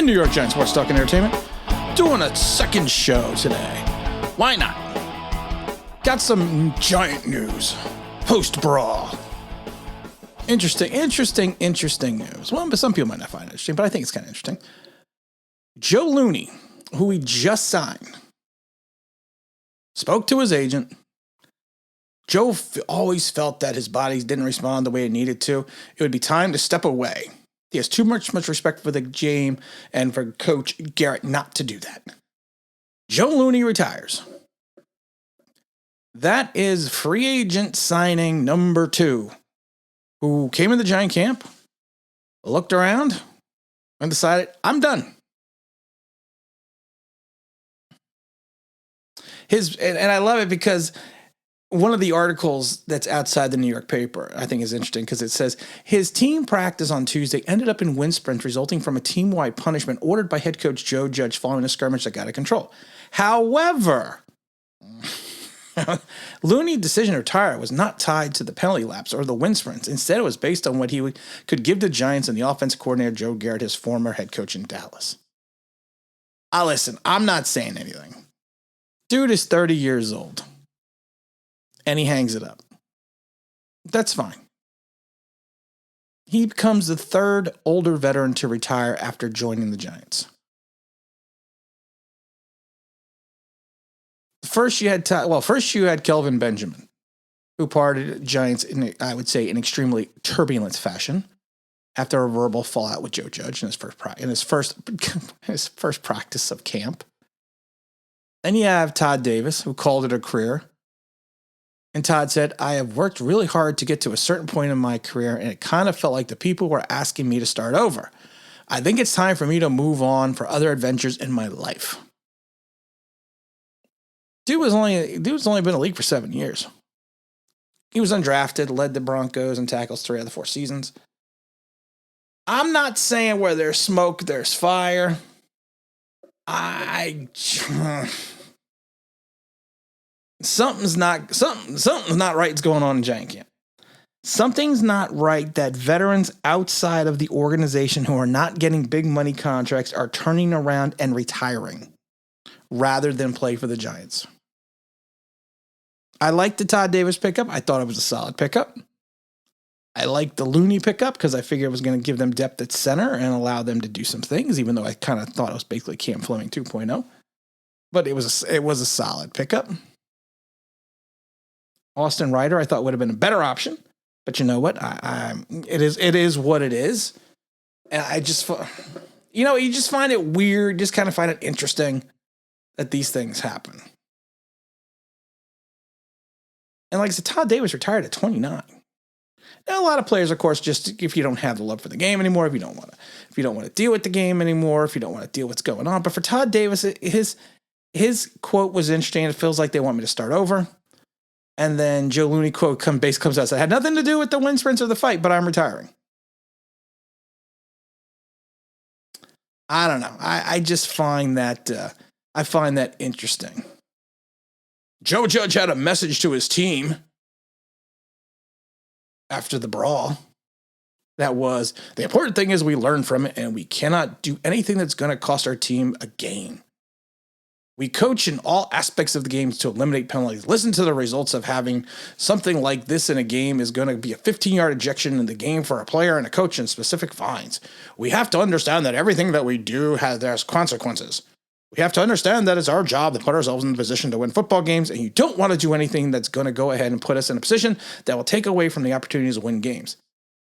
and New York Giants Sports Talk and Entertainment. Doing a second show today. Why not? Got some Giant news. Post-brawl. Interesting news. Well, but some people might not find it interesting, but I think it's kind of interesting. Joe Looney, who he just signed, spoke to his agent. Joe always felt that his body didn't respond the way it needed to. It would be time to step away. He has too much respect for the game and for Coach Garrett not to do that. Joe Looney retires. That is free agent signing number 2, who came in the Giant camp, looked around, and decided, I'm done. And I love it because one of the articles that's outside the New York paper, I think is interesting because it says his team practice on Tuesday ended up in wind sprints resulting from a team-wide punishment ordered by head coach Joe Judge following a skirmish that got out of control. However, Looney's decision to retire was not tied to the penalty laps or the wind sprints. Instead, it was based on what he could give the Giants and the offensive coordinator Joe Garrett, his former head coach in Dallas. Listen, I'm not saying anything. Dude is 30 years old. And he hangs it up. That's fine. He becomes the 3rd older veteran to retire after joining the Giants. First you had Kelvin Benjamin, who parted the Giants in, I would say, an extremely turbulent fashion after a verbal fallout with Joe Judge in his first practice of camp. Then you have Todd Davis, who called it a career. And Todd said, I have worked really hard to get to a certain point in my career, and it kind of felt like the people were asking me to start over. I think it's time for me to move on for other adventures in my life. Dude was only been in the league for 7 years. He was undrafted, led the Broncos in tackles 3 out of the 4 seasons. I'm not saying where there's smoke, there's fire. Something's not right that's going on in Giant camp. Something's not right that veterans outside of the organization who are not getting big money contracts are turning around and retiring rather than play for the Giants. I liked the Todd Davis pickup. I thought it was a solid pickup. I liked the Looney pickup because I figured it was going to give them depth at center and allow them to do some things, even though I kind of thought it was basically Cam Fleming 2.0. But it was a solid pickup. Austin Ryder, I thought would have been a better option, but you know what? It is what it is, and I just, you just find it weird, just kind of find it interesting that these things happen. And like I said, Todd Davis retired at 29. Now, a lot of players, of course, just if you don't have the love for the game anymore, if you don't want to deal with the game anymore, if you don't want to deal with what's going on. But for Todd Davis, his quote was interesting. It feels like they want me to start over. And then Joe Looney quote comes out and said, had nothing to do with the wind sprints or the fight, but I'm retiring. I don't know. I just find that interesting. Joe Judge had a message to his team after the brawl. That was, the important thing is we learn from it and we cannot do anything that's going to cost our team a game. We coach in all aspects of the game to eliminate penalties. Listen to the results of having something like this in a game is going to be a 15-yard ejection in the game for a player and a coach and specific fines. We have to understand that everything that we do has consequences. We have to understand that it's our job to put ourselves in the position to win football games, and you don't want to do anything that's going to go ahead and put us in a position that will take away from the opportunities to win games.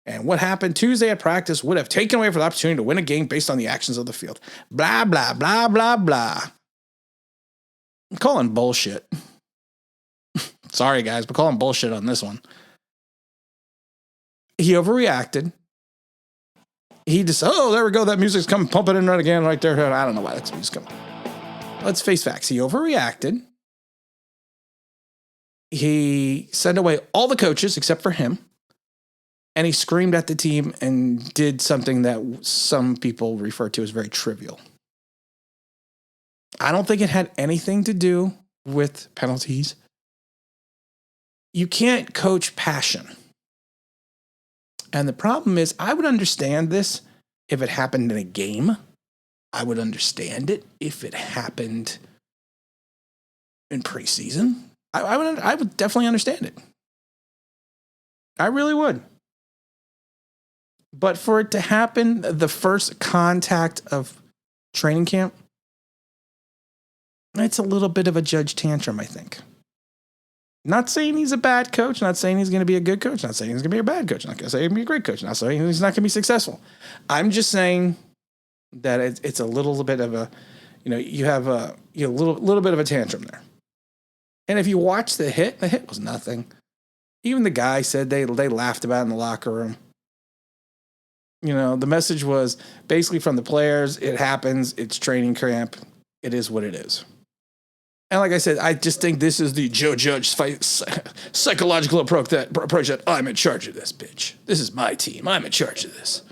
And what happened Tuesday at practice would have taken away from the opportunity to win a game based on the actions of the field. Blah, blah, blah, blah, blah. I'm calling bullshit. Sorry, guys, but calling bullshit on this one. He overreacted. He just, there we go. That music's coming, pumping in right again, right there. I don't know why that's music's coming. Let's face facts. He overreacted. He sent away all the coaches except for him. And he screamed at the team and did something that some people refer to as very trivial. I don't think it had anything to do with penalties. You can't coach passion. And the problem is, I would understand this if it happened in a game. I would understand it if it happened in preseason. I would definitely understand it. I really would. But for it to happen the first contact of training camp, it's a little bit of a judge tantrum, I think. Not saying he's a bad coach, not saying he's going to be a good coach, not saying he's going to be a bad coach, not going to say he's going to be a great coach, not saying he's not going to be successful. I'm just saying that it's a little bit of a, you have a little bit of a tantrum there. And if you watch the hit was nothing. Even the guy said they laughed about it in the locker room. The message was basically from the players, it happens, it's training camp, it is what it is. And like I said, I just think this is the Joe Judge psychological approach that I'm in charge of this, bitch. This is my team. I'm in charge of this.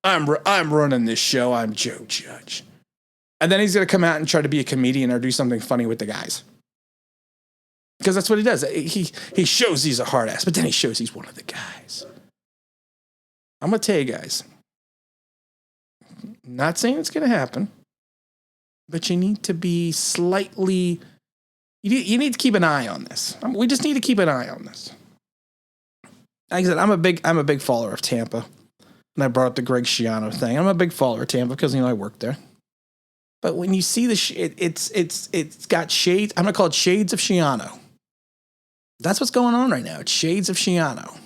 I'm running this show. I'm Joe Judge. And then he's going to come out and try to be a comedian or do something funny with the guys. Because that's what he does. He shows he's a hard ass, but then he shows he's one of the guys. I'm going to tell you guys, not saying it's going to happen, but you need to be slightly, you need to keep an eye on this. We just need to keep an eye on this. Like I said, I'm a big follower of Tampa. And I brought up the Greg Schiano thing. I'm a big follower of Tampa because, I work there. But when you see it's got shades, I'm going to call it shades of Schiano. That's what's going on right now. It's shades of Schiano.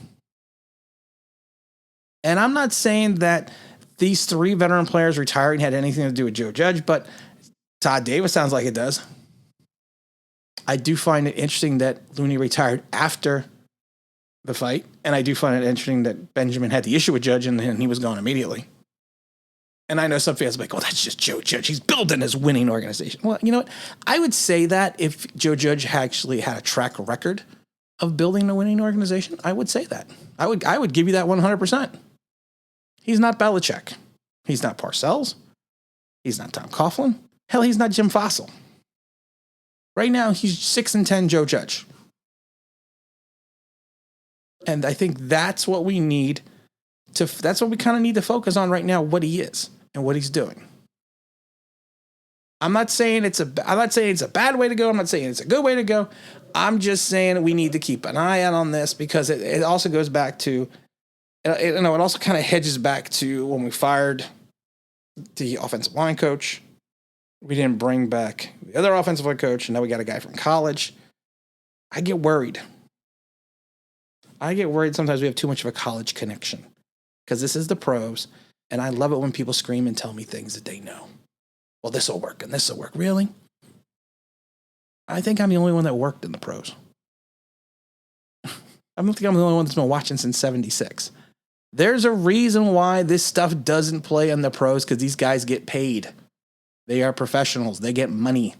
And I'm not saying that these three veteran players retiring had anything to do with Joe Judge, but Todd Davis sounds like it does. I do find it interesting that Looney retired after the fight, and I do find it interesting that Benjamin had the issue with Judge and he was gone immediately. And I know some fans are like, that's just Joe Judge. He's building his winning organization. Well, you know what? I would say that if Joe Judge actually had a track record of building a winning organization, I would say that. I would give you that 100%. He's not Belichick. He's not Parcells. He's not Tom Coughlin. Hell, he's not Jim Fossil. Right now, he's 6-10 Joe Judge. And I think that's what we need that's what we kind of need to focus on right now, what he is and what he's doing. I'm not saying it's a bad way to go. I'm not saying it's a good way to go. I'm just saying we need to keep an eye out on this because it also goes back to, it also kind of hedges back to when we fired the offensive line coach. We didn't bring back the other offensive line coach, and now we got a guy from college. I get worried. Sometimes we have too much of a college connection because this is the pros, and I love it when people scream and tell me things that they know. Well, this will work, and this will work. Really? I think I'm the only one that worked in the pros. I don't think I'm the only one that's been watching since 76. There's a reason why this stuff doesn't play in the pros because these guys get paid. They are professionals. They get money.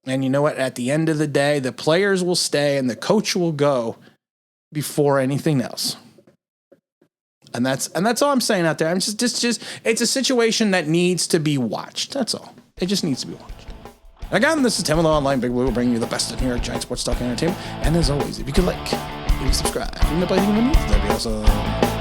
And you know what? At the end of the day, the players will stay and the coach will go before anything else. And that's all I'm saying out there. I'm just it's a situation that needs to be watched. That's all. It just needs to be watched. Again, this is Tim with Online Big Blue. We'll bring you the best in here at Giant Sports Talk and Entertainment. And as always, if you could maybe subscribe, you know, play anything with me, that'd be awesome.